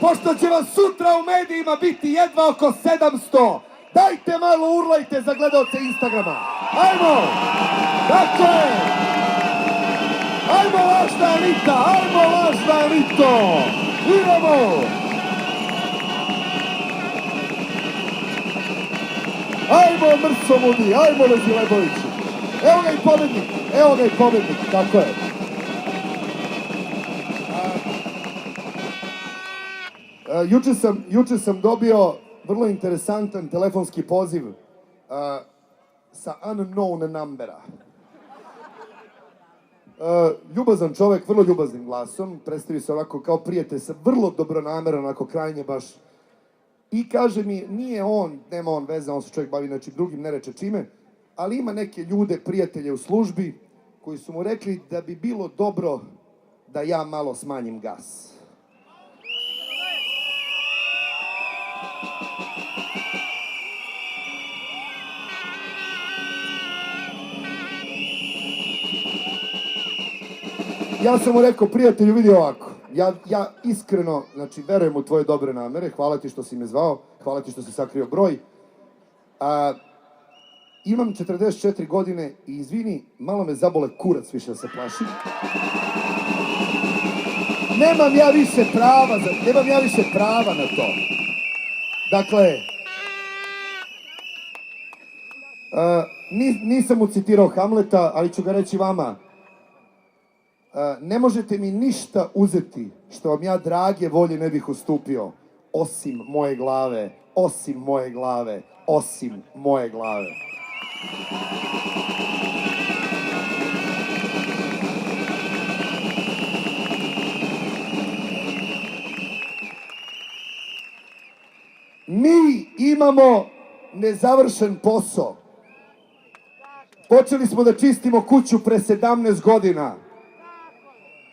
pošto će vas sutra u medijima biti jedva oko 700, dajte malo urlajte za gledalce Instagrama. Ajmo! Dakle, ajmo lažna elita, ajmo lažna elito! Idemo! Ajmo Mrco Mudi, ajmo Lezi Leboviću. Evo ga i pobednik, tako je. Juče sam dobio vrlo interesantan telefonski poziv sa unknown numbera. Ljubazan čovek, vrlo ljubaznim glasom, predstavi se ovako kao prijatelj sa vrlo dobronameran, onako krajnje baš. I kaže mi, nema on veze, on se čovjek bavi nečim drugim, ne reče čime, ali ima neke ljude, prijatelje u službi, koji su mu rekli da bi bilo dobro da ja malo smanjim gas. Ja sam mu rekao, prijatelju, vidi ovako, ja iskreno, znači, verujem u tvoje dobre namere, hvala ti što si me zvao, hvala ti što si sakrio broj. Imam 44 godine i izvini, malo me zabole kurac više da se plašim. Nemam ja više prava na to. Dakle, nisam mu citirao Hamleta, ali ću ga reći vama. Ne možete mi ništa uzeti što vam ja drage volje ne bih ustupio, osim moje glave, osim moje glave, osim moje glave. Mi imamo nezavršen posao. Počeli smo da čistimo kuću pre 17 godina.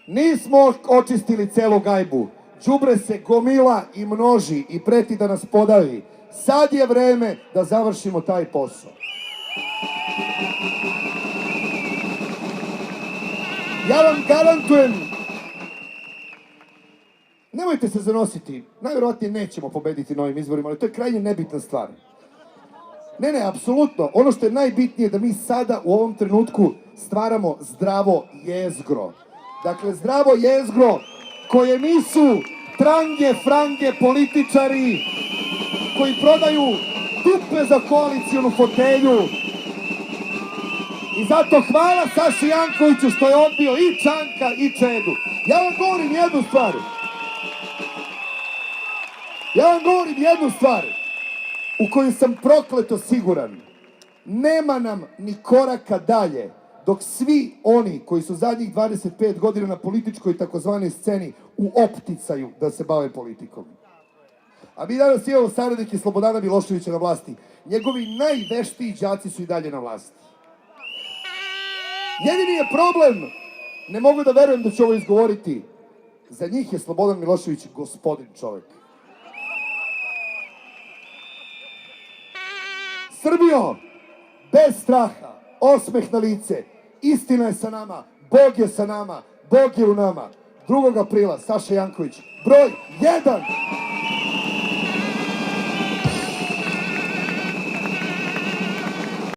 Nismo očistili celu gajbu. Đubre se gomila i množi i preti da nas podavi. Sad je vreme da završimo taj posao. Ja vam garantujem, nemojte se zanositi, najvjerovatnije nećemo pobediti na ovim izborima, ali to je krajnje nebitna stvar. Ne, apsolutno. Ono što je najbitnije je da mi sada u ovom trenutku stvaramo zdravo jezgro. Dakle, zdravo jezgro koje nisu trange, frange političari koji prodaju dupe za koalicijonu fotelju. I zato hvala Saši Jankoviću što je odbio i Čanka i Čedu. Ja vam govorim jednu stvar u koju sam prokleto siguran. Nema nam ni koraka dalje dok svi oni koji su zadnjih 25 godina na političkoj takozvanoj sceni u opticaju da se bave politikom. A mi danas imamo saradnike Slobodana Miloševića na vlasti. Njegovi najveštiji đaci su i dalje na vlasti. Jedini je problem, ne mogu da verujem da ću ovo izgovoriti, za njih je Slobodan Milošević gospodin čovek. Srbijo, bez straha, osmeh na lice, istina je sa nama, Bog je sa nama, Bog je u nama. 2. aprila, Saša Janković, broj 1!